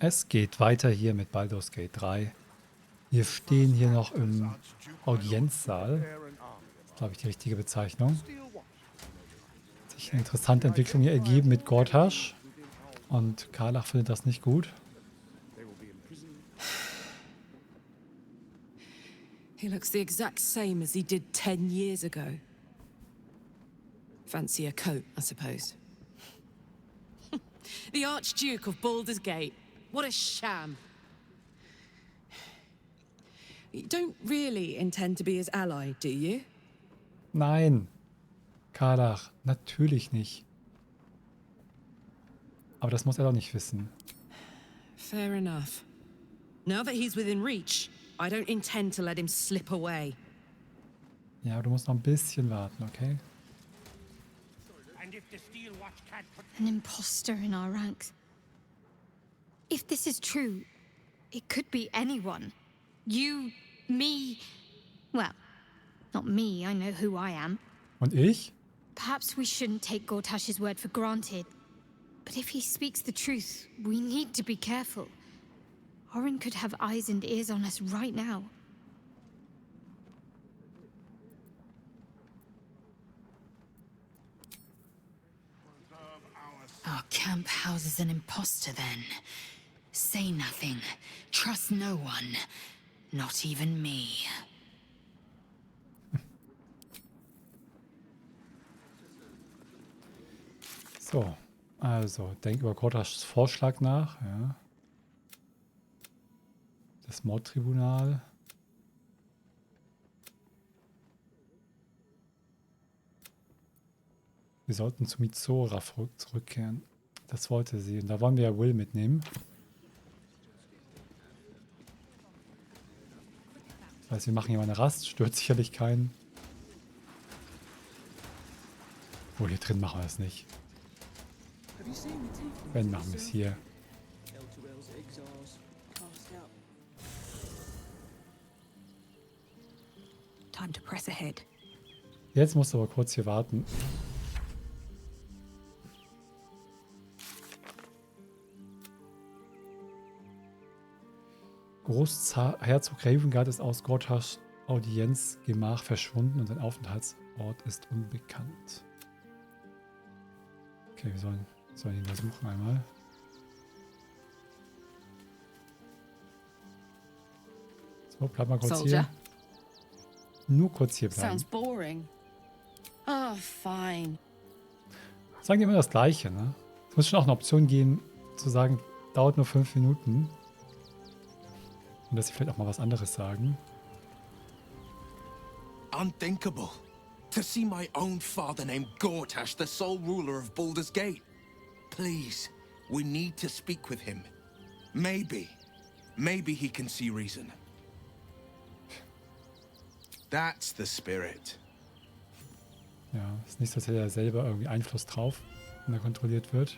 Es geht weiter hier mit Baldur's Gate 3. Wir stehen hier noch im Audienzsaal. Das ist, glaube ich, die richtige Bezeichnung. Hat sich eine interessante Entwicklung hier ergeben mit Gortash. Und Karlach findet das nicht gut. He looks the exact same as he did 10 years ago. Fancy a coat, I suppose. The Archduke of Baldur's Gate. What a sham. You don't really intend to be his ally, do you? Nein, Karlach, natürlich nicht. Aber das muss er doch nicht wissen. Fair enough. Now that he's within reach, I don't intend to let him slip away. Ja, du musst noch ein bisschen warten, okay? An imposter in our ranks. If this is true, it could be anyone. You, me. Well, not me, I know who I am. Und ich? Perhaps we shouldn't take Gortash's word for granted. But if he speaks the truth, we need to be careful. Orin could have eyes and ears on us right now. Our camp houses an imposter then. Say nothing. Trust no one. Not even me. So, also, denk über Gortashs Vorschlag nach, ja. Das Mordtribunal. Wir sollten zu Mizora zurückkehren. Das wollte sie. Und da wollen wir ja Will mitnehmen. Das heißt, wir machen hier mal eine Rast. Stört sicherlich keinen. Oh, hier drin machen wir das nicht. Wenn, machen wir es hier. Time to press ahead. Jetzt musst du aber kurz hier warten. Großherzog Ravengard ist aus Gortashs Audienzgemach verschwunden und sein Aufenthaltsort ist unbekannt. Okay, wir sollen ihn versuchen einmal. So, bleib mal kurz Soldier. hier. Nur kurz hier bleiben. Sounds boring. Oh, fine. Sagen die immer das Gleiche, ne? Es muss schon auch eine Option geben, zu sagen, dauert nur 5 Minuten. Und dass sie vielleicht auch mal was anderes sagen. Unthinkable. To see my own father named Gortash, the sole ruler of Baldur's Gate. Please, we need to speak with him. Maybe he can see reason. That's the spirit. Ja, ist nicht so, als hätte er selber irgendwie Einfluss drauf, wenn er kontrolliert wird.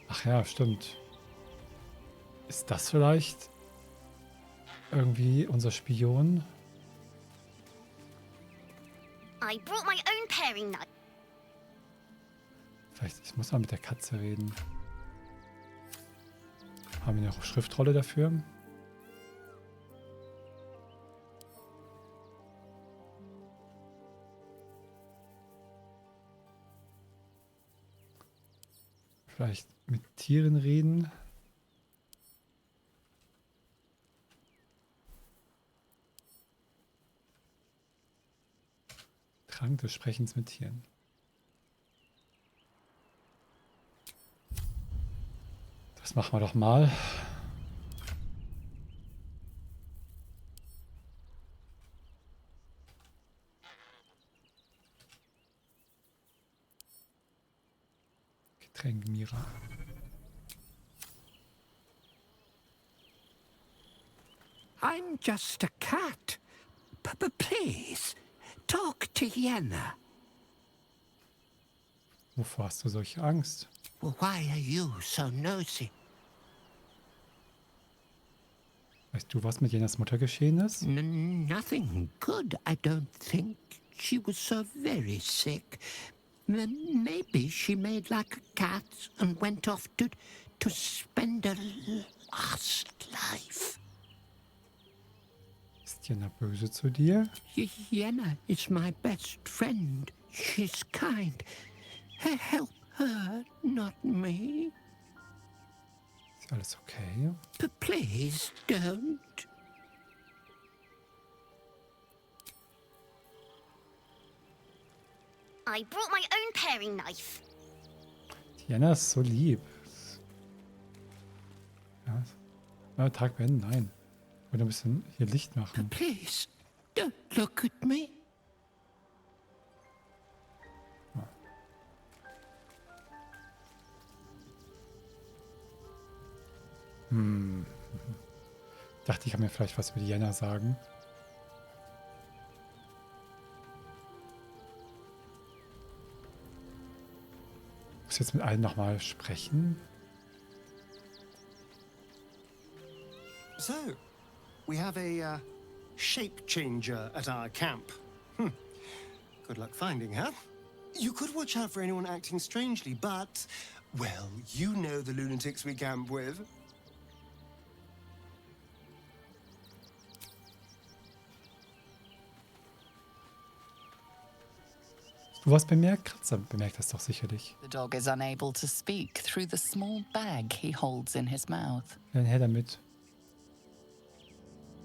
Ach ja, stimmt. Ist das vielleicht irgendwie unser Spion? I brought my own pairing knife. Vielleicht, ich muss mal mit der Katze reden. Haben wir noch Schriftrolle dafür? Vielleicht mit Tieren reden? Trank des Sprechens mit Tieren. Das machen wir doch mal. Getränk Mira. I'm just a cat. Please, talk to Yenna. Wovor hast du solche Angst? Well, why are you so nosy? Weißt du, was mit Jenas Mutter geschehen ist? Nothing good, I don't think. She was so very sick. Maybe she made like a cat and went off to to spend a last life. Ist Jenna böse zu dir? Yenna is my best friend. She's kind. Help her, not me. Ist alles okay? Please don't. I brought my own paring knife. Jenna ist so lieb. Ja. Tag beenden? Nein. Ich wollte ein bisschen hier Licht machen. Please don't look at me. Dachte, ich kann mir vielleicht was über die Jenna sagen. Muss jetzt mit allen nochmal sprechen. So, we have a shape changer at our camp. Good luck finding her. You could watch out for anyone acting strangely, but, well, you know the lunatics we camp with. Du hast bemerkt, Kratzer bemerkt das doch sicherlich. The dog is unable to speak through the small bag he holds in his mouth. Dann her damit.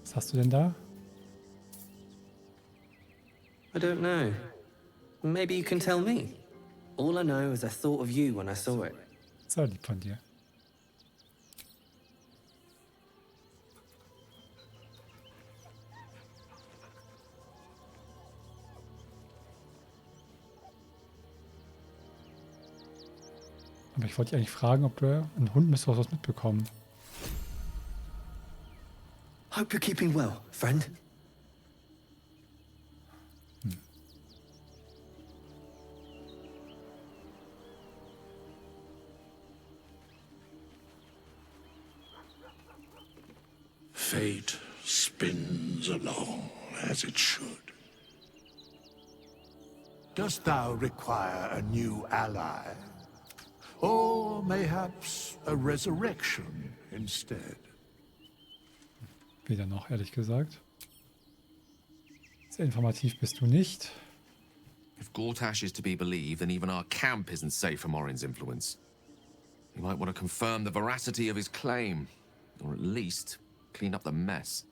Was hast du denn da? I don't know. Maybe you can tell me. All I know is I thought of you when I saw it. So lieb von dir. Aber ich wollte dich eigentlich fragen, ob du ein Hund müsste was mitbekommen. Hope you're keeping well, friend. Fate spins along as it should. Dost thou require a new ally? Or mayhaps a resurrection instead? Weder noch, ehrlich gesagt. Sehr informativ bist du nicht. If Gortash is to be believed, then even our camp isn't safe from Orin's influence. He might want to confirm the veracity of his claim, or at least clean up the mess.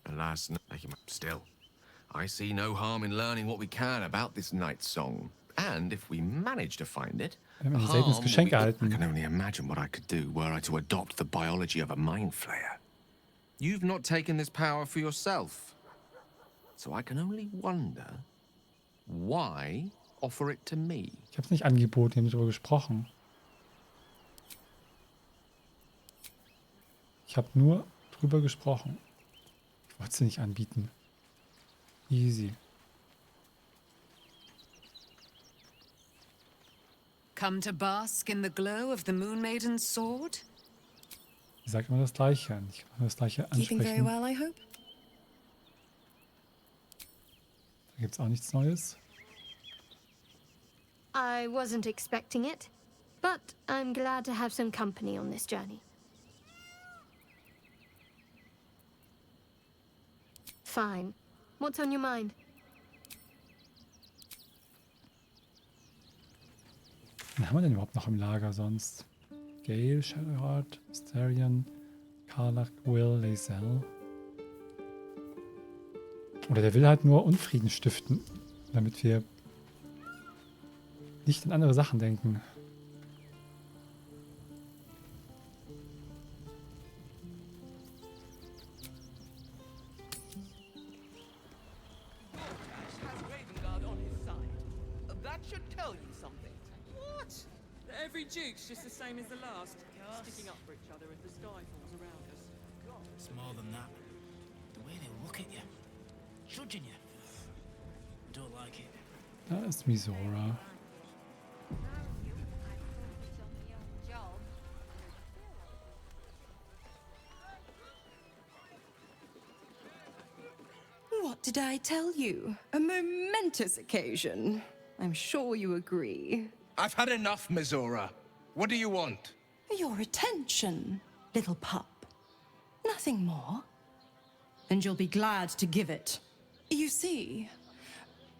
Alas, still, I see no harm in learning what we can about this night's song. And if we manage to find it, Wir haben ein seltenes Geschenk I erhalten. can only imagine what I could do were I to adopt the biology of a mind flayer. You've not taken this power for yourself. So I can only wonder, why offer it to me? Ich habe es nicht angeboten, wir haben darüber gesprochen. Ich habe nur drüber gesprochen. Ich wollte es dir nicht anbieten. Easy. Come to bask in the glow of the Moon Maiden's sword? Ich sage immer das Gleiche. Ich kann das Gleiche Keeping very ansprechen. well, I hope. Da gibt es auch nichts Neues. I wasn't expecting it, but I'm glad to have some company on this journey. Fine. What's on your mind? Wen haben wir denn überhaupt noch im Lager sonst? Gale, Shadowheart, Mysterion, Karlach, Will, Lae'zel. Oder der will halt nur Unfrieden stiften, damit wir nicht an andere Sachen denken. Every duke's just the same as the last, sticking up for each other as the sky falls around us. It's more than that. The way they look at you, judging you. I don't like it. Da ist Mizora. What did I I tell you, a momentous occasion. I'm sure you agree. I've had enough, Mizora. What do you want? Your attention, little pup. Nothing more. And you'll be glad to give it. You see,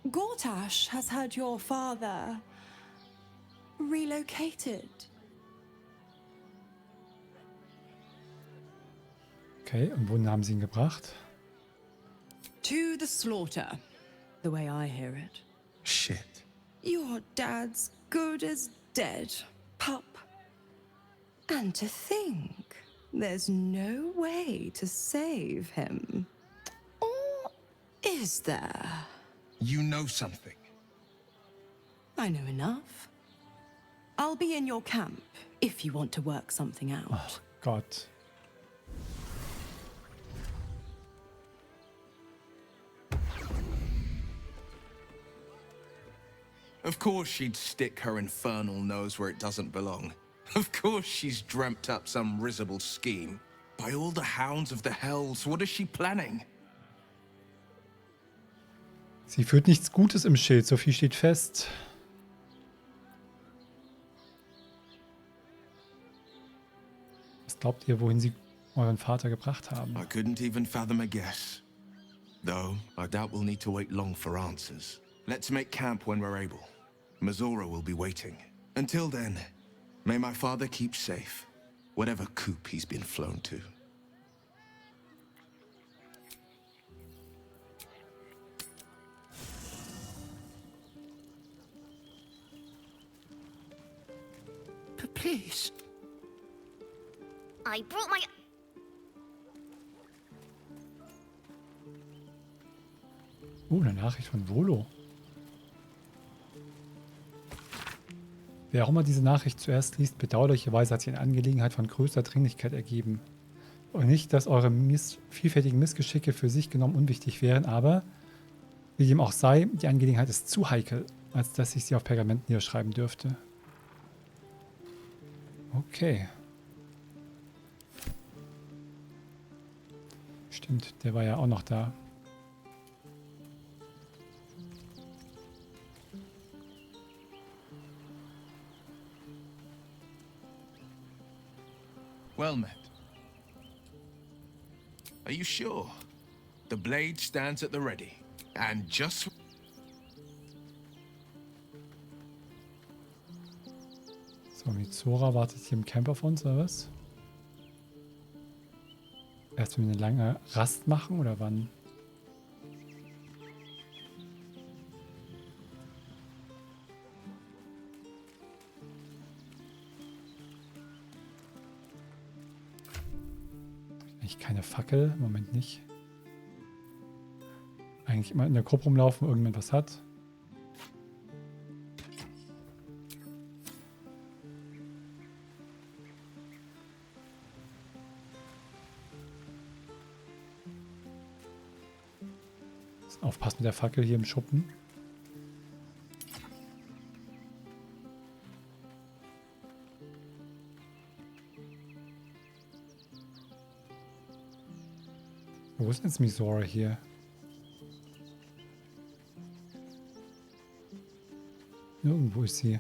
Gortash has had your father relocated. Okay, und wohin haben sie ihn gebracht? To the slaughter, the way I hear it. Shit. Your dad's good as dead, pup. And to think, there's no way to save him. Or is there? You know something. I know enough. I'll be in your camp if you want to work something out. Ach Gott. Of course she'd stick her infernal nose where it doesn't belong. Of course she's dreamt up some risible scheme. By all the hounds of the hells, what is she planning? Sie führt nichts Gutes im Schild, so viel steht fest. Was glaubt ihr, wohin sie euren Vater gebracht haben? I couldn't even fathom a guess. Though, I doubt we'll need to wait long for answers. Let's make camp when we're able. Mizora will be waiting. Until then, may my father keep safe, whatever coop he's been flown to. Please. I brought my... Eine Nachricht von Volo. Wer auch immer diese Nachricht zuerst liest, bedauerlicherweise hat sich eine Angelegenheit von größter Dringlichkeit ergeben. Und nicht, dass eure vielfältigen Missgeschicke für sich genommen unwichtig wären, aber, wie dem auch sei, die Angelegenheit ist zu heikel, als dass ich sie auf Pergament niederschreiben dürfte. Okay. Stimmt, der war ja auch noch da. Well met. Are you sure? The blade stands at the ready. And just... So, Mizora wartet hier im Camp auf uns, oder was? Erst wenn wir eine lange Rast machen, oder wann? Eigentlich keine Fackel, im Moment nicht. Eigentlich immer in der Gruppe rumlaufen, irgendjemand was hat. Aufpassen mit der Fackel hier im Schuppen. Wo ist denn jetzt Mizora hier? Irgendwo ist sie.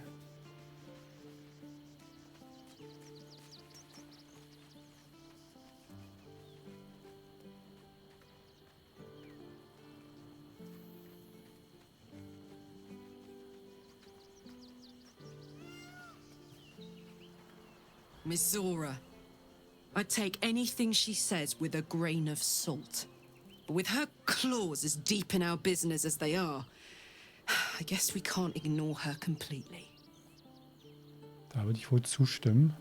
Mizora. I'd take anything she says with a grain of salt. But with her claws as deep in our business as they are, I guess we can't ignore her completely. Da würde ich wohl zustimmen.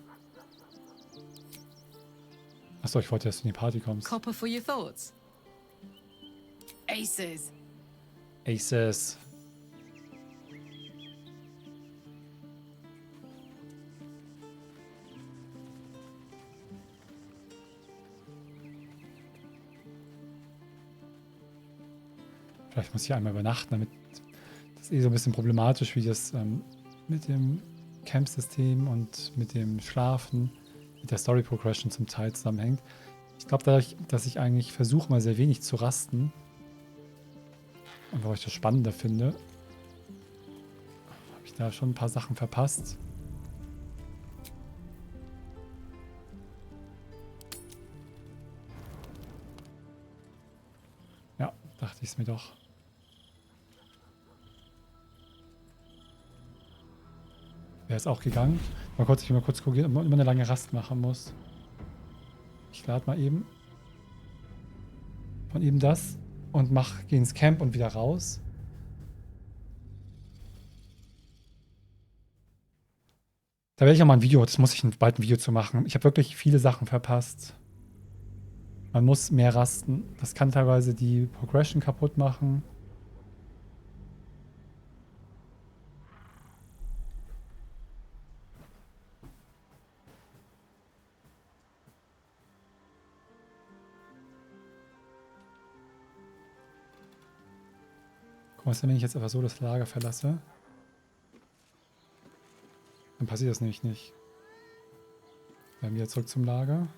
Achso, ich wollte, dass du in die Party kommst. Copper for your thoughts. Aces. Aces. Vielleicht muss ich einmal übernachten, damit das ist so ein bisschen problematisch, wie das mit dem Camp-System und mit dem Schlafen, mit der Story-Progression zum Teil zusammenhängt. Ich glaube, dadurch, dass ich eigentlich versuche, mal sehr wenig zu rasten, Und wo ich das spannender finde, habe ich da schon ein paar Sachen verpasst. Ja, dachte ich es mir doch. Wäre es auch gegangen. Ich will mal kurz gucken, ob man immer eine lange Rast machen muss. Ich lade mal eben von eben das und gehe ins Camp und wieder raus. Da werde ich auch mal ein Video, das muss ich bald ein Video zu machen. Ich habe wirklich viele Sachen verpasst. Man muss mehr rasten. Das kann teilweise die Progression kaputt machen. Was denn, wenn ich jetzt einfach so das Lager verlasse? Dann passiert das nämlich nicht. Dann wieder zurück zum Lager.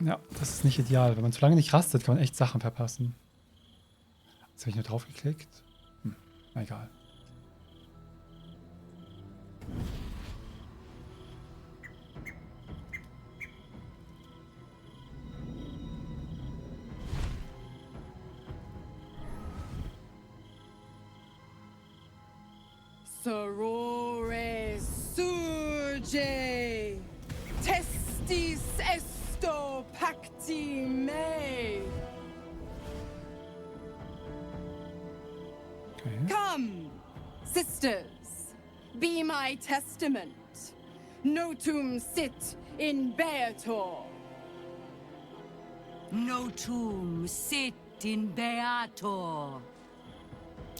Ja, das ist nicht ideal. Wenn man zu lange nicht rastet, kann man echt Sachen verpassen. Jetzt habe ich nur drauf geklickt. Na egal. Sorore surge, testis esto pacti me. Okay. Come, sisters, be my testament. Notum sit in Beator. Notum sit in Beator.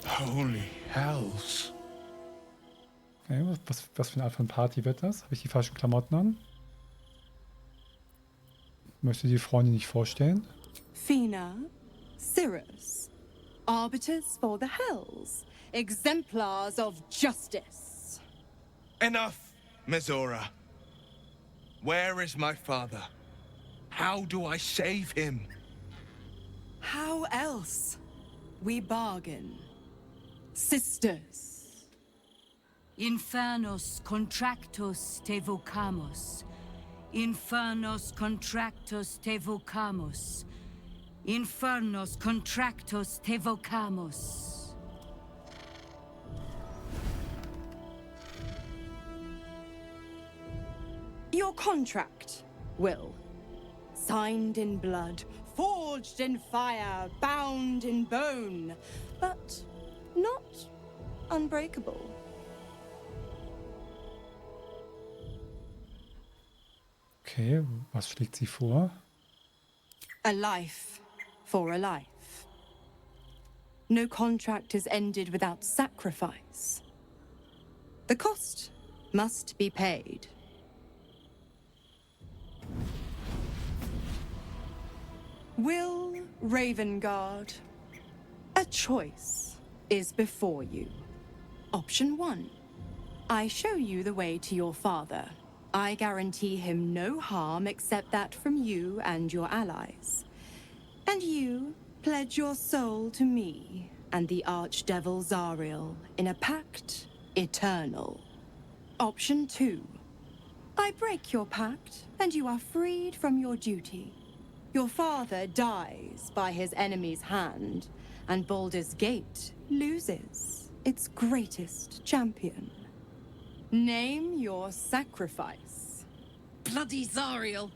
Holy hells. Okay, was für eine Art von Party wird das? Habe ich die falschen Klamotten an? Möchte die Freundin nicht vorstellen? Fina, Cirrus, arbiters for the hells, exemplars of justice. Enough, Mizora. Where is my father? How do I save him? How else? We bargain. Sisters. Infernos contractus te vocamus. Infernos contractus te vocamus. Infernos contractus te vocamus. Your contract, Will. Signed in blood, forged in fire, bound in bone, but not unbreakable. Okay, was schlägt sie vor? A life for a life. No contract is ended without sacrifice. The cost must be paid. Will Ravengard, a choice is before you. Option 1. I show you the way to your father. I guarantee him no harm except that from you and your allies. And you pledge your soul to me and the Archdevil Zariel in a pact eternal. Option 2. I break your pact and you are freed from your duty. Your father dies by his enemy's hand, and Baldur's Gate loses its greatest champion. Name your sacrifice. Bloody Zariel.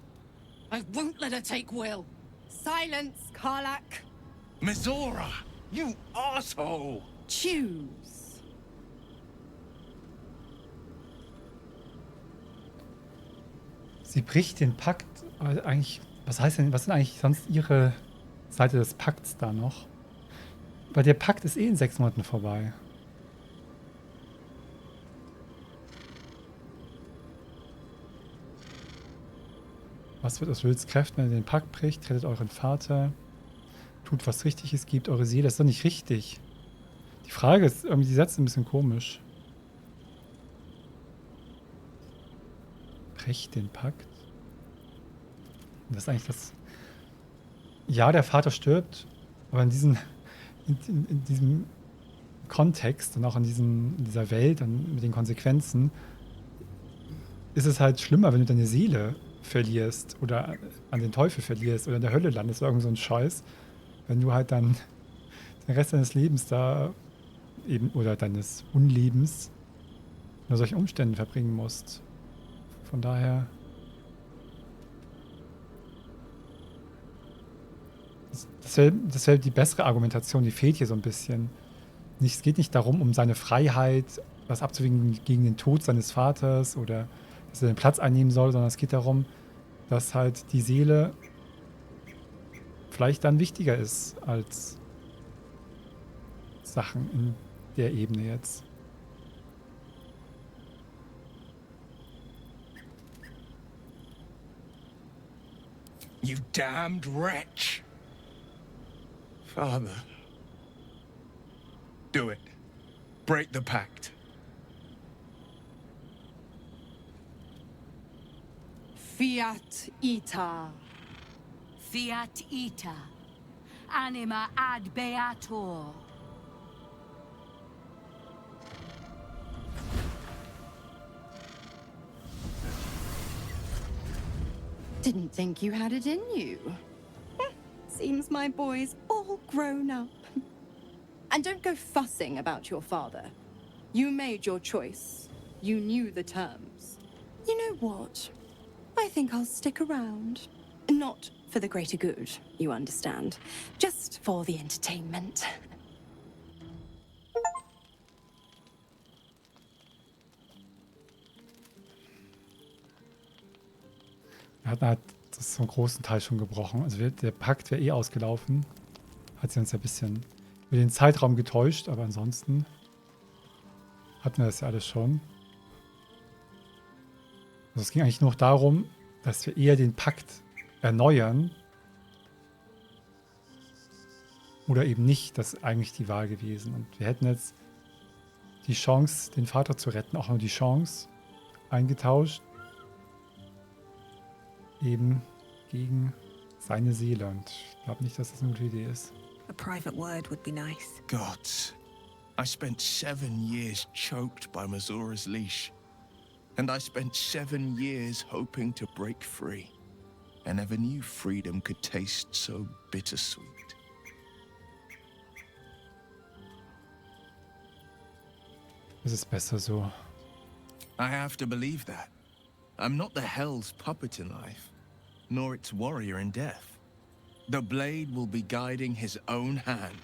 I won't let her take Will. Silence, Karlak. Mizora, you asshole! Choose. Sie bricht den Pakt. Eigentlich, was heißt denn, was sind eigentlich sonst ihre Seite des Pakts da noch? Weil der Pakt ist eh in 6 Monaten vorbei. Was wird aus Wills Kräften, wenn ihr den Pakt bricht? Rettet euren Vater. Tut, was richtig ist, gebt eure Seele. Das ist doch nicht richtig. Die Frage ist, irgendwie die Sätze ein bisschen komisch. Brecht den Pakt? Das ist eigentlich das... ja, der Vater stirbt, aber in diesem Kontext und auch in dieser Welt und mit den Konsequenzen ist es halt schlimmer, wenn du deine Seele verlierst oder an den Teufel verlierst oder in der Hölle landest oder irgend so ein Scheiß, wenn du halt dann den Rest deines Lebens da eben oder deines Unlebens unter solchen Umständen verbringen musst. Von daher das wär die bessere Argumentation, die fehlt hier so ein bisschen. Es geht nicht darum, um seine Freiheit, was abzuwägen gegen den Tod seines Vaters oder dass er den Platz einnehmen soll, sondern es geht darum, dass halt die Seele vielleicht dann wichtiger ist als Sachen in der Ebene jetzt. You damned wretch! Father. Do it. Break the pact. Fiat ita. Fiat ita. Anima ad beator. Didn't think you had it in you. Seems my boy's all grown up. And don't go fussing about your father. You made your choice. You knew the terms. You know what? I think I'll stick around. Not for the greater good, you understand. Just for the entertainment. Er hat halt das zum großen Teil schon gebrochen. Also der Pakt wäre eh ausgelaufen. Hat sie uns ja ein bisschen über den Zeitraum getäuscht, aber ansonsten hatten wir das ja alles schon. Also es ging eigentlich nur darum, dass wir eher den Pakt erneuern oder eben nicht. Das ist eigentlich die Wahl gewesen. Und wir hätten jetzt die Chance, den Vater zu retten, auch nur die Chance eingetauscht, eben gegen seine Seele. Und ich glaube nicht, dass das eine gute Idee ist. A private word would be nice. Gods, I spent 7 years choked by Mazora's leash. And I spent 7 years hoping to break free. I never knew freedom could taste so bittersweet. Es ist besser so. I have to believe that. I'm not the Hell's puppet in life, nor its warrior in death. The blade will be guiding his own hand,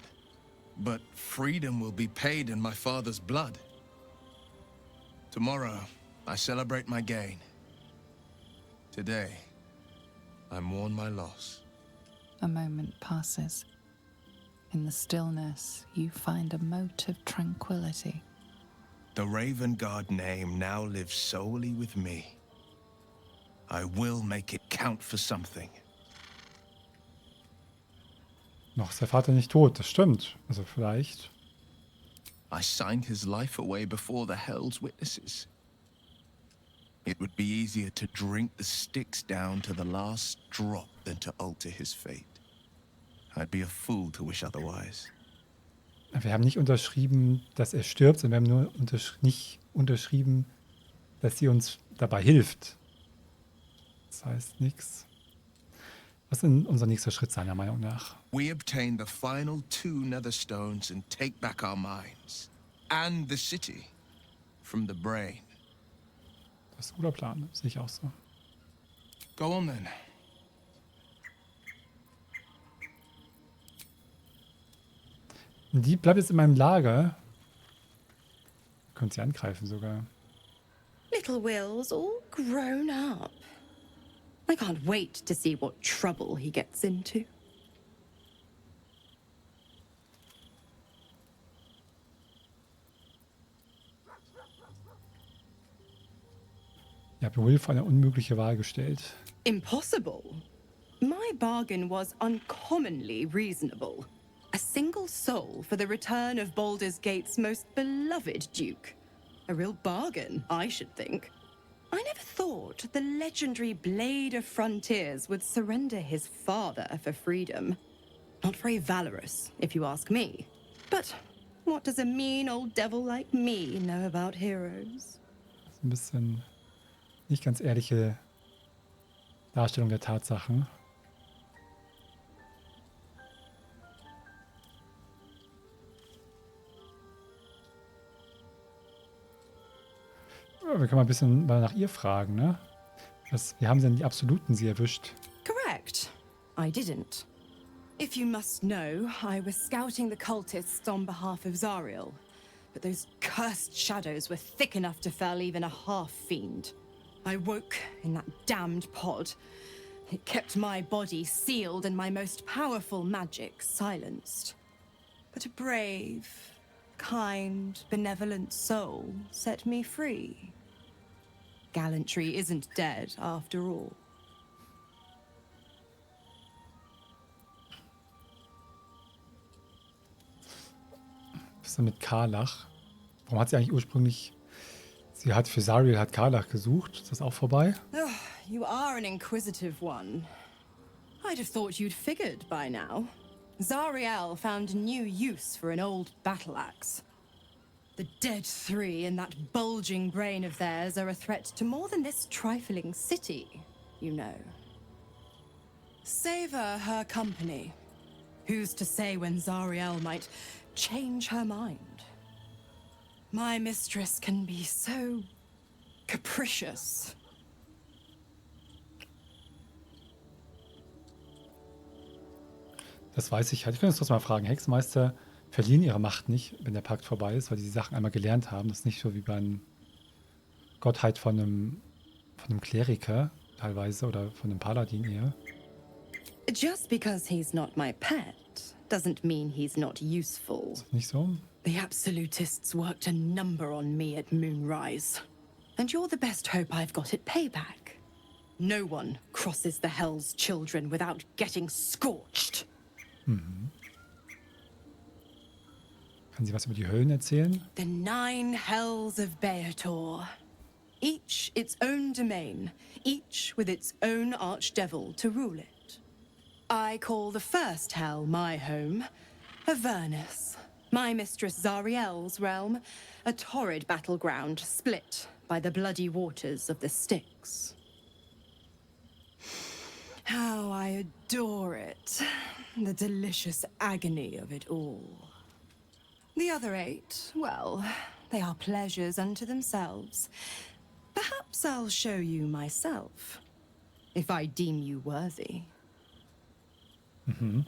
but freedom will be paid in my father's blood. Tomorrow, I celebrate my gain. Today, I mourn my loss. A moment passes. In the stillness, you find a mote of tranquility. The Raven Guard name now lives solely with me. I will make it count for something. Noch ist der Vater nicht tot, das stimmt. Also vielleicht. I signed his life away before the Hell's witnesses. It would be easier to drink the Styx down to the last drop than to alter his fate. I'd be a fool to wish otherwise. Wir haben nicht unterschrieben, dass er stirbt, sondern wir haben nur nicht unterschrieben, dass sie uns dabei hilft. Das heißt nichts. Was ist unser nächster Schritt seiner Meinung nach? We obtain the final 2 Netherstones and take back our minds. And the city. From the brain. Das ist ein guter Plan, sehe ich auch so. Go on then. Die bleibt jetzt in meinem Lager. Könnt sie angreifen sogar. Little Will's all grown up. I can't wait to see what trouble he gets into. Ihr habt Will vor eine unmögliche Wahl gestellt. Impossible. My bargain was uncommonly reasonable. A single soul for the return of Baldur's Gate's most beloved Duke. A real bargain, I should think. I never thought the legendary Blade of Frontiers would surrender his father for freedom. Not very valorous, if you ask me. But what does a mean old devil like me know about heroes? Ein bisschen nicht ganz ehrliche Darstellung der Tatsachen. Ja, wir können mal ein bisschen mal nach ihr fragen, ne? Wie haben sie denn die Absoluten sie erwischt? Correct. I didn't. If you must know, I was scouting the cultists on behalf of Zariel. But those cursed shadows were thick enough to fell even a half-fiend. I woke in that damned pod. It kept my body sealed and my most powerful magic silenced. But a brave, kind, benevolent soul set me free. Gallantry isn't dead after all. Was ist denn mit Karlach? Warum hat sie eigentlich ursprünglich... Sie hat für Zariel hat Karlach gesucht. Ist das auch vorbei? Oh, you are an inquisitive one. I'd have thought you'd figured by now. Zariel found a new use for an old battle axe. The dead three in that bulging brain of theirs are a threat to more than this trifling city, you know. Savor her company. Who's to say when Zariel might change her mind? My mistress can be so capricious. Das weiß ich halt. Ich könnte uns trotzdem mal fragen. Hexenmeister verlieren ihre Macht nicht, wenn der Pakt vorbei ist, weil sie die Sachen einmal gelernt haben. Das ist nicht so wie bei einer Gottheit von einem Kleriker teilweise oder von einem Paladin eher. Just because he's not my pet doesn't mean he's not useful. Ist das nicht so? The Absolutists worked a number on me at Moonrise. And you're the best hope I've got at payback. No one crosses the Hell's Children without getting scorched. Mhm. Kann sie was über die Höllen erzählen? The 9 Hells of Beator. Each its own domain, each with its own archdevil to rule it. I call the first hell my home, Avernus. My mistress Zariel's realm, a torrid battleground split by the bloody waters of the Styx. How I adore it, the delicious agony of it all. The other 8, well, they are pleasures unto themselves. Perhaps I'll show you myself, if I deem you worthy. Mhm.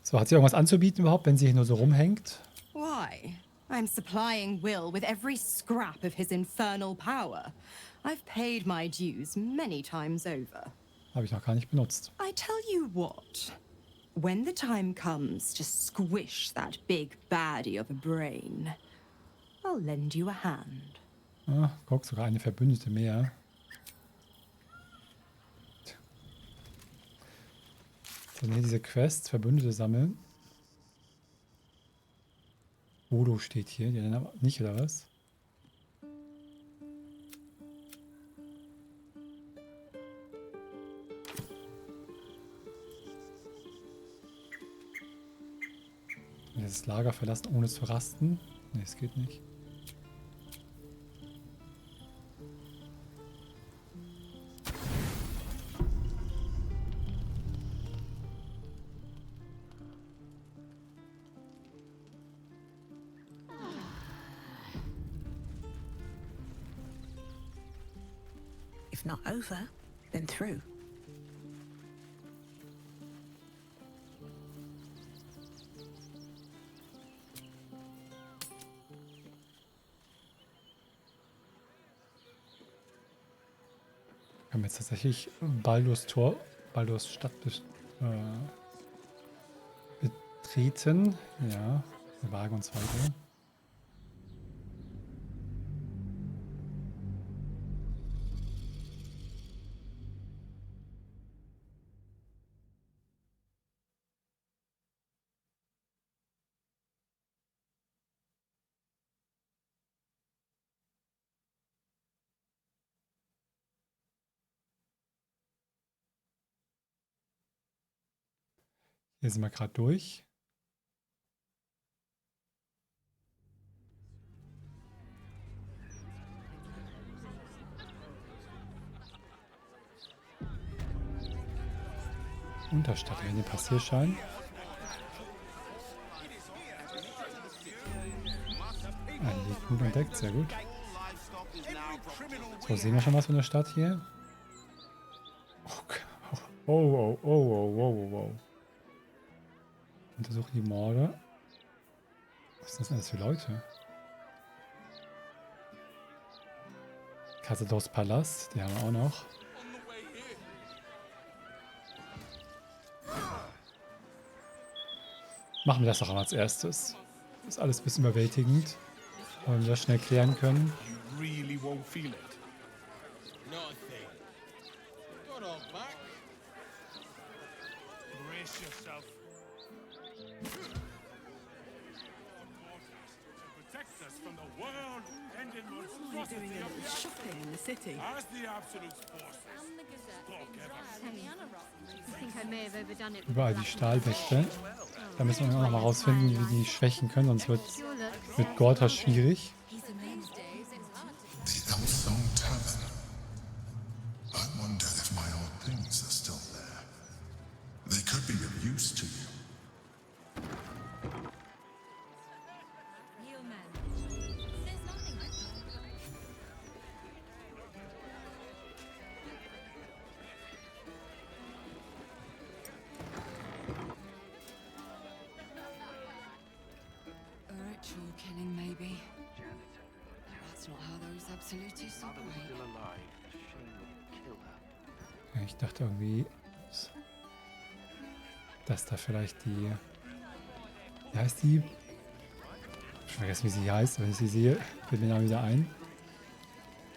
So, hat sie irgendwas anzubieten überhaupt, wenn sie hier nur so rumhängt? Why? I'm supplying Will with every scrap of his infernal power. I've paid my dues many times over. Habe ich noch gar nicht benutzt. I tell you what, when the time comes to squish that big baddie of a brain, I'll lend you a hand. Ah, guck, sogar eine Verbündete mehr. So, ne, diese Quests, Verbündete sammeln. Odo steht hier, die dann aber nicht, oder was? Das Lager verlassen, ohne zu rasten. Ne, es geht nicht. If not over, then through. Wir haben jetzt tatsächlich Baldur's Tor, Baldur's Stadt betreten. Ja, wir wagen uns weiter. Hier sind wir gerade durch. Unterstadt, in den Passierschein. Ein Lied entdeckt, sehr gut. So, sehen wir schon was von der Stadt hier? Okay. Oh, oh, oh, oh, oh, oh. Untersuchen die Morde. Was sind das alles für Leute? Casa dos Palas, die haben wir auch noch. Machen wir das doch als erstes. Das ist alles ein bisschen überwältigend. Wollen wir das schnell klären können? You really won't feel it. Not a thing. Don't hold back. Brace yourself. Protect us from the world-ending monstrosity of the Shopping in the city. as the Absolute's forces stalk I think I may have overdone it. Überall die Stahlwächter. Da müssen wir auch noch mal rausfinden, wie wir die schwächen können, sonst wird mit Gorta schwierig. The Elfsong Tavern. I wonder if my old things are still there. They could be of use to you. A ritual killing, maybe. That's not how those Absolutists operate. Ja, ich dachte irgendwie, dass da vielleicht die... Wie heißt die? Ich vergesse, wie sie heißt. Wenn ich sie sehe, fällt mir da wieder ein.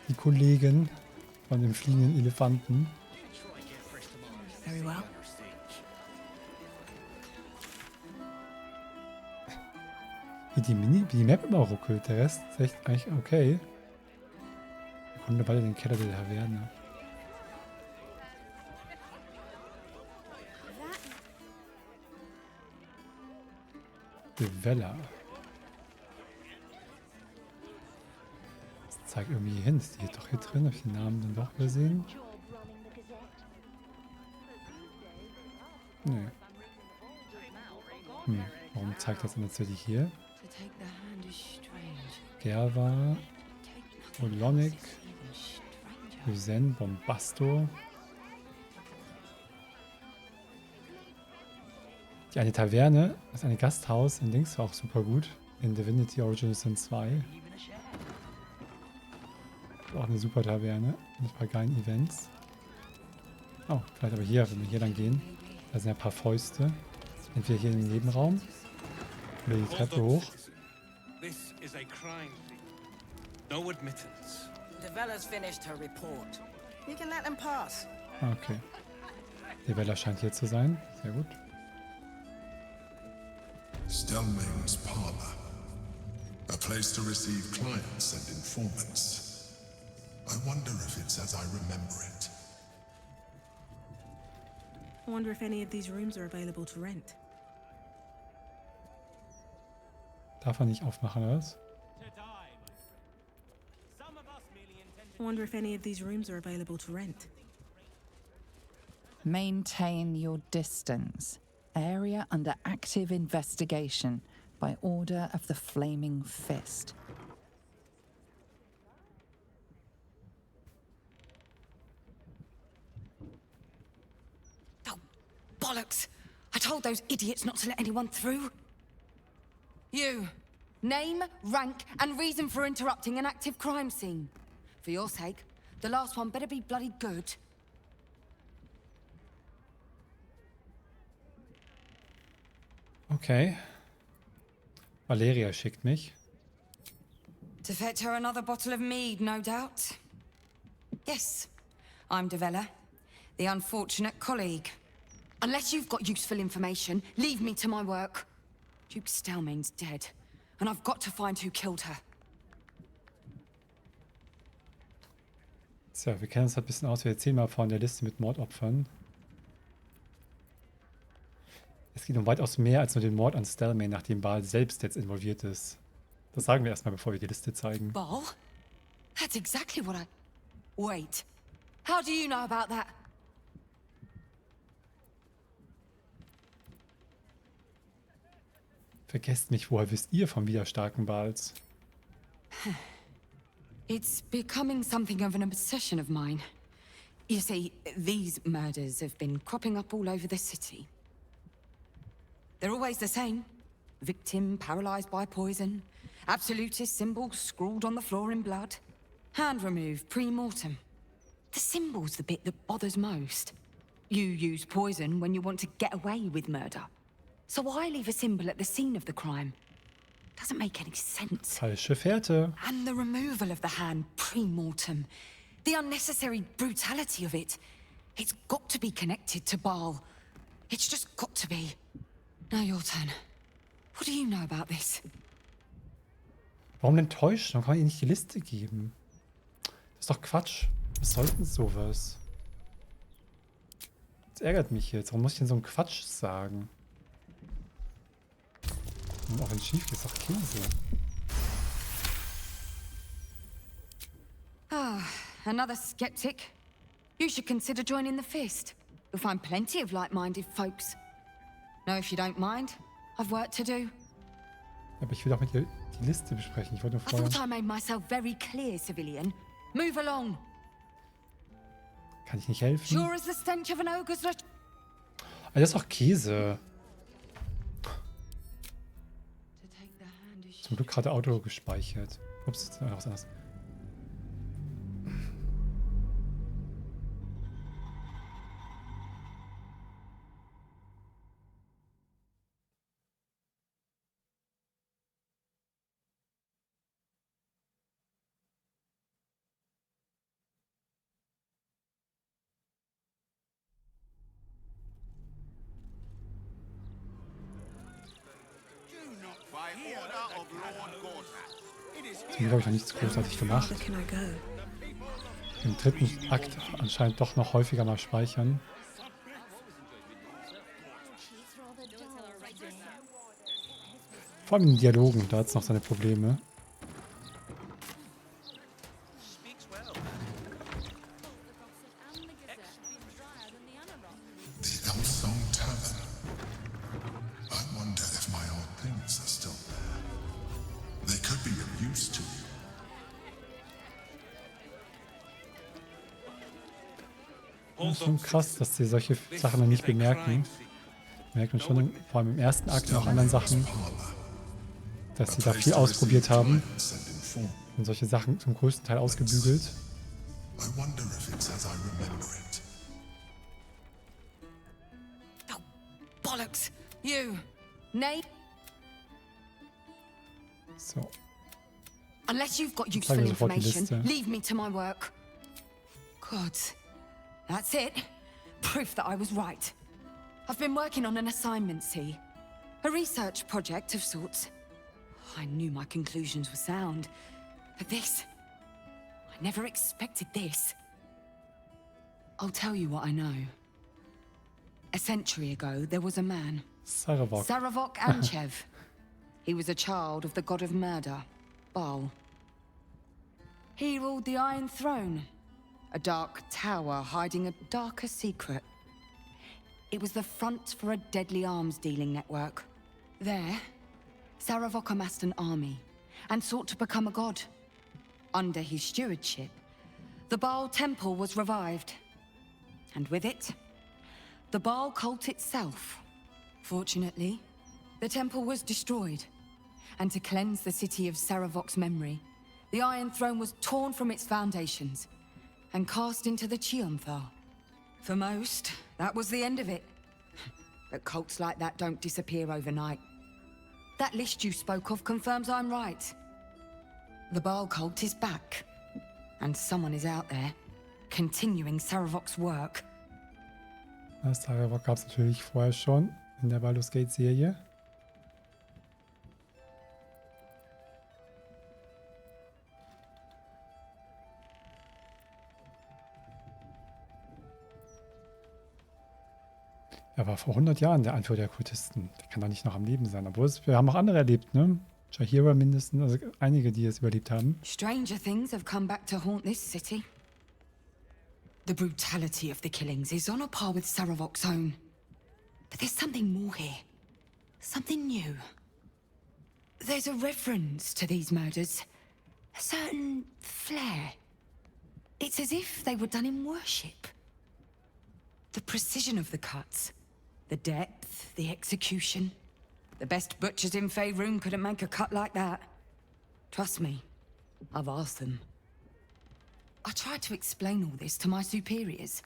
Die Kollegin von dem fliegenden Elefanten. Very well. Wie die Map immer ruckelt. Der Rest ist echt eigentlich okay. Wir kommen bald in den Keller der Taverne. Develler. Das zeigt irgendwie hin. Ist die hier doch hier drin? Habe ich den Namen dann doch übersehen? Nee. Warum zeigt das denn jetzt wirklich hier? Gerva, Olonic, Lysen, Bombasto. Die eine Taverne, das ist ein Gasthaus in Dings, war auch super gut. In Divinity Original Sin 2. Auch eine super Taverne mit ein paar geilen Events. Oh, vielleicht aber hier, wenn wir hier lang gehen. Da sind ein paar Fäuste. Entweder hier in den Nebenraum oder die Treppe hoch. This is a crime scene. No admittance. Devella's finished her report. You can let them pass. Okay. Die Welle scheint hier zu sein. Sehr gut. Stelmane's Parlor. A place to receive clients and informants. I wonder if it's as I remember it. I wonder if any of these rooms are available to rent. Darf er nicht aufmachen, oder was? I wonder if any of these rooms are available to rent. Maintain your distance. Area under active investigation by order of the Flaming Fist. Oh, bollocks! I told those idiots not to let anyone through. You. Name, rank, and reason for interrupting an active crime scene. For your sake, the last one better be bloody good. Okay. Valeria schickt mich. To fetch her another bottle of mead, no doubt. Yes, I'm Devella, the unfortunate colleague. Unless you've got useful information, leave me to my work. Duke Stelmane's dead, and I've got to find who killed her. So, wir kennen uns halt ein bisschen aus. Wir erzählen mal von der Liste mit Mordopfern. Es geht um weitaus mehr als nur den Mord an Stelmane, nachdem Baal selbst jetzt involviert ist. Das sagen wir erstmal, bevor wir die Liste zeigen. Baal? That's exactly what I... Wait. How do you know about that? Vergesst nicht, woher wisst ihr vom widerstarken Baals? It's becoming something of an obsession of mine. You see, these murders have been cropping up all over the city. They're always the same. Victim paralyzed by poison. Absolutist symbols scrawled on the floor in blood. Hand removed pre-mortem. The symbol's the bit that bothers most. You use poison when you want to get away with murder. So why leave a symbol at the scene of the crime? Doesn't make any sense. Falsche Fährte. And the removal of the hand pre-mortem. The unnecessary brutality of it. It's got to be connected to Baal. It's just got to be. Now your turn. What do you know about this? Warum denn täuschen? Warum kann man ihnen nicht die Liste geben? Das ist doch Quatsch. Was soll denn sowas? Das ärgert mich jetzt. Warum muss ich denn so einen Quatsch sagen? Und auch wenn es schief geht, ist doch Käse. Ah, another skeptic. You should consider joining the Fist. You'll find plenty of like-minded folks. No, if you don't mind, I've work to do. Aber ich will doch mit ihr die Liste besprechen. Ich wollte nur I vorher... thought I made myself very clear, civilian. Move along. Kann ich nicht helfen? Sure as the stench of an ogre's... Ah, das ist doch Käse. Zum Glück gerade Auto gespeichert. Ups, jetzt ist noch was anderes. Zum Glück habe ich noch nichts großartig gemacht. Im dritten Akt anscheinend doch noch häufiger mal speichern. Vor allem in den Dialogen, da hat es noch seine Probleme. The Elsong Tavern. I wonder if my old things are still there. They could be of use to you. Das ist schon krass, dass sie solche Sachen noch nicht bemerken. Merkt man schon, vor allem im ersten Akt und auch anderen Sachen, dass sie da viel ausprobiert haben und solche Sachen zum größten Teil ausgebügelt. I wonder if it's as I remember it. Oh, bollocks! You! Nate? So. Unless you've got Zeigen useful wir sofort die information, Liste. leave me to my work. Good. That's it. Proof that I was right. I've been working on an assignment, see? A research project of sorts. I knew my conclusions were sound. But this... I never expected this. I'll tell you what I know. A century ago, there was a man. Sarevok. Sarevok Anchev. He was a child of the god of murder, Baal. He ruled the Iron Throne, a dark tower hiding a darker secret. It was the front for a deadly arms-dealing network. There, Sarevok amassed an army and sought to become a god. Under his stewardship, the Baal Temple was revived. And with it, the Baal cult itself. Fortunately, the temple was destroyed. And to cleanse the city of Sarevok's memory, the Iron Throne was torn from its foundations and cast into the Chionthar. For most, that was the end of it. But cults like that don't disappear overnight. That list you spoke of confirms I'm right. The Baal cult is back. And someone is out there, continuing Sarevok's work. Das Sarevok gab es natürlich vorher schon in der Baldur's Gate Serie. Er war vor 100 Jahren der Anführer der Kultisten. Der kann doch nicht noch am Leben sein. Obwohl, wir haben auch andere erlebt, ne? Jaheira mindestens, also einige, die es überlebt haben. Stranger things have come back to haunt this city. The brutality of the killings is on a par with Saravok's own. But there's something more here. Something new. There's a reference to these murders. A certain flair. It's as if they were done in worship. The precision of the cuts. The depth, the execution. The best butchers in Faerun couldn't make a cut like that. Trust me, I've asked them. I tried to explain all this to my superiors,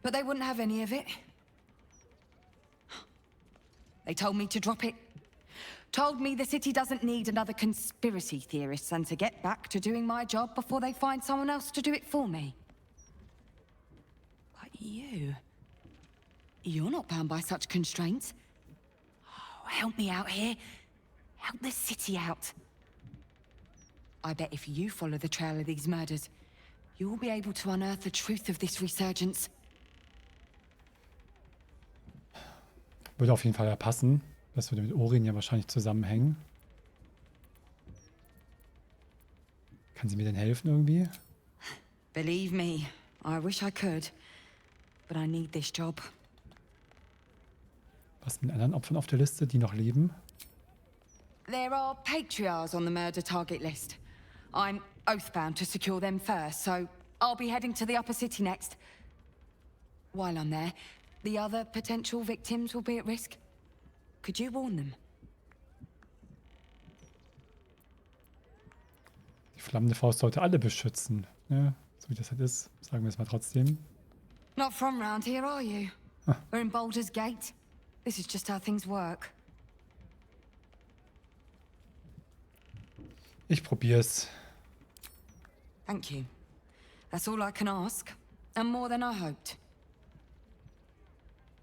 but they wouldn't have any of it. They told me to drop it. Told me the city doesn't need another conspiracy theorist and to get back to doing my job before they find someone else to do it for me. But you're not bound by such constraints. Oh, help me out here. Help the city out. I bet if you follow the trail of these murders, you'll be able to unearth the truth of this resurgence. Würde auf jeden Fall ja passen. Das würde mit Orin ja wahrscheinlich zusammenhängen. Kann sie mir denn helfen irgendwie? Believe me, I wish I could. But I need this job. Was mit anderen Opfern auf der Liste, die noch leben? There are patriarchs on the murder target list. I'm oathbound to secure them first, so I'll be heading to the upper city next. While I'm there, the other potential victims will be at risk. Could you warn them? Die flammende Faust sollte alle beschützen. Ne? So wie das halt ist, sagen wir es mal trotzdem. Not from round here, are you? We're in Baldur's Gate. This is just how things work. Ich probier's. Thank you. That's all I can ask, and more than I hoped.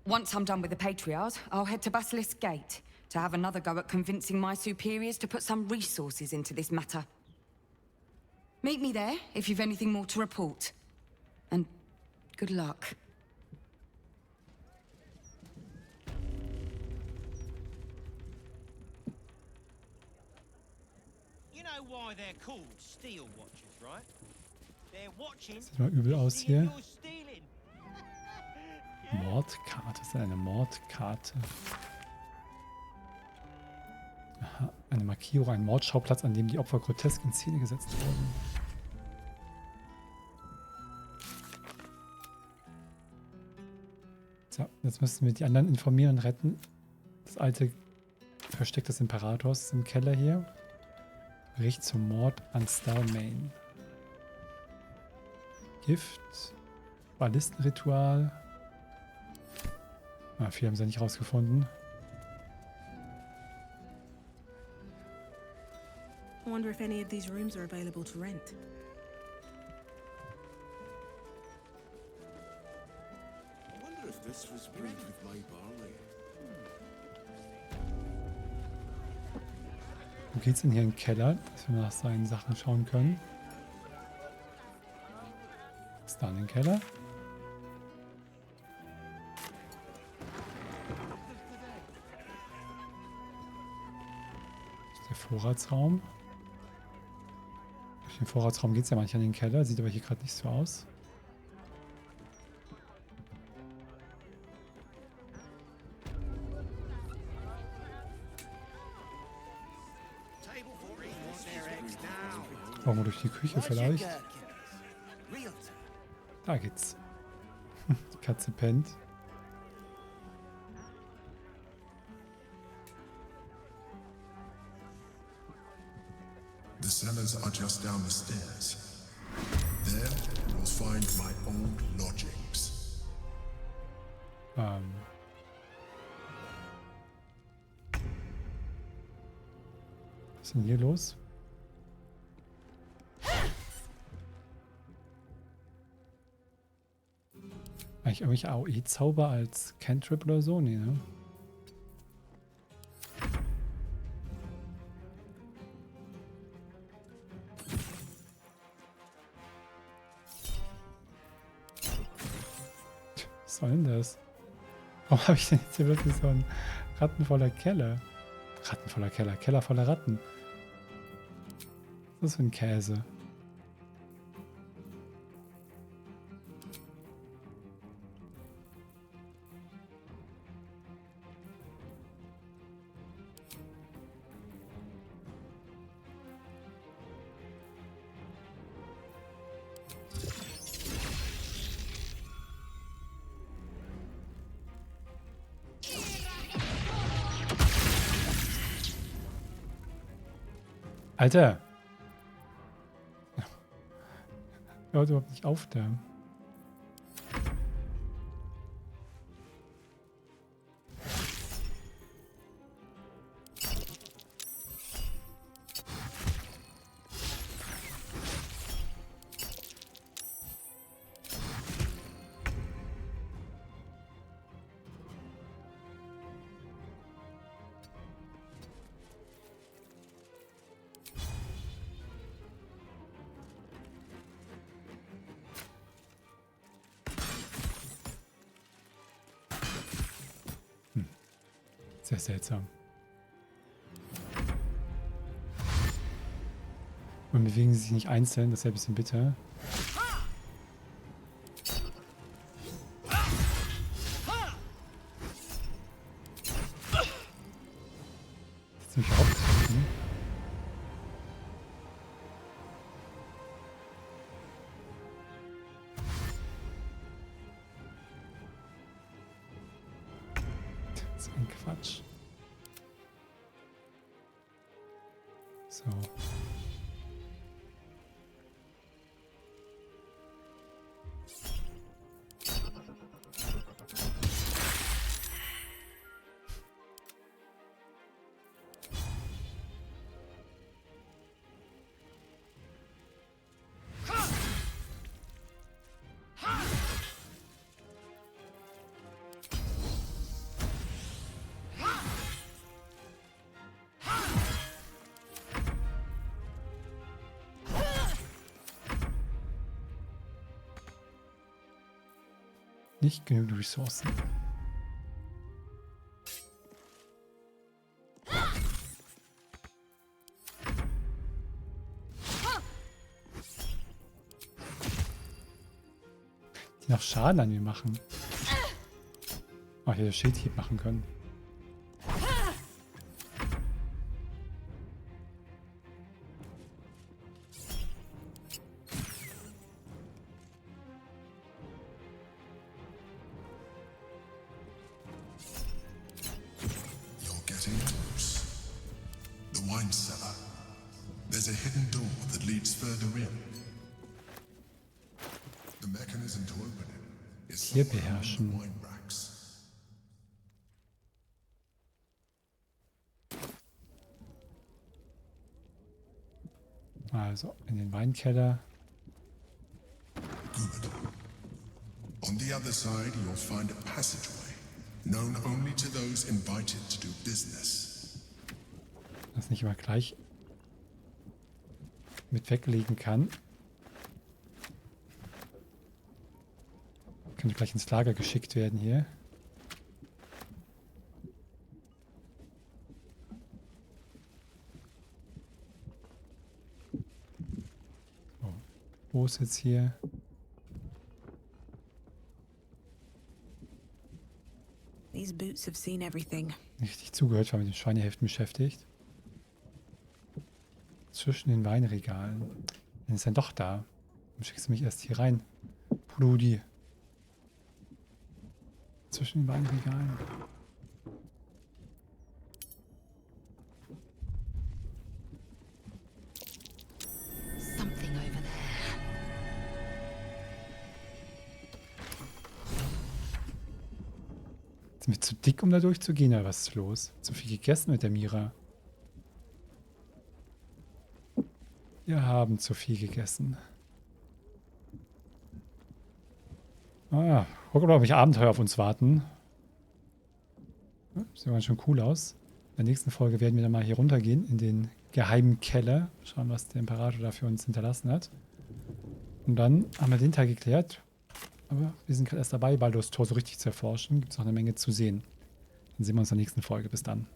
Once I'm done with the Patriarchs, I'll head to Basilisk Gate to have another go at convincing my superiors to put some resources into this matter. Meet me there if you've anything more to report. And good luck. You know why they're called Steel Watchers, right? They're watching. Sieht mal übel aus hier. You're stealing. Mordkarte, ist eine Mordkarte. Aha, eine Markierung, ein Mordschauplatz, an dem die Opfer grotesk in Szene gesetzt wurden. So, jetzt müssen wir die anderen informieren und retten. Das alte Versteck des Imperators ist im Keller hier. Bericht zum Mord an Starmain. Gift. Ballistenritual. Ah, viel haben sie nicht rausgefunden. I wonder if any of these rooms are available to rent. I wonder if this was brewed with my barley. Wo geht's denn hier in den Keller, dass wir nach seinen Sachen schauen können? Ist da in den Keller? Der Vorratsraum. Durch den Vorratsraum geht es ja manchmal in den Keller, sieht aber hier gerade nicht so aus. Brauchen wir durch die Küche vielleicht? Da geht's. Die Katze pennt. The cellars are just down the stairs. There you will find my old lodgings. Was ist denn hier los? Eigentlich irgendwelche AOE-Zauber als Cantrip oder so? Nee, ne? Was soll denn das? Warum habe ich denn jetzt hier wirklich so einen rattenvoller Keller? Rattenvoller Keller, Keller voller Ratten. Was ist das für ein Käse? Alter! Hört überhaupt nicht auf da. Sehr seltsam. Und bewegen sie sich nicht einzeln, das ist ja ein bisschen bitter. Ziemlich aufzuhalten. Das ist ein Quatsch. So. Nicht genug Ressourcen. Die noch Schaden an mir machen. Oh, ich hätte Schildhieb machen können. Getting close. The wine cellar. There's a hidden door that leads further in. The mechanism to open it is Hier beherrschen. wine racks. Also in den Weinkeller. Good. On the other side, you'll find a passageway, known only to those invited to do business. Das nicht immer gleich mit weglegen kann. Könnte gleich ins Lager geschickt werden hier. So. Wo ist jetzt hier? These boots have seen everything. Nicht richtig zugehört, war mit den Schweinehälften beschäftigt. Zwischen den Weinregalen. Dann ist er doch da. Dann schickst du mich erst hier rein. Brudi. Zwischen den Weinregalen. Something over there. Sind wir zu dick, um da durchzugehen, oder was ist los? Zu viel gegessen mit der Mira. Wir haben zu viel gegessen. Ah, guck mal, welche Abenteuer auf uns warten. Ja, sieht ganz schon cool aus. In der nächsten Folge werden wir dann mal hier runtergehen in den geheimen Keller. Schauen, was der Imperator da für uns hinterlassen hat. Und dann haben wir den Teil geklärt. Aber wir sind gerade erst dabei, Baldur's Tor so richtig zu erforschen. Gibt es noch eine Menge zu sehen. Dann sehen wir uns in der nächsten Folge. Bis dann.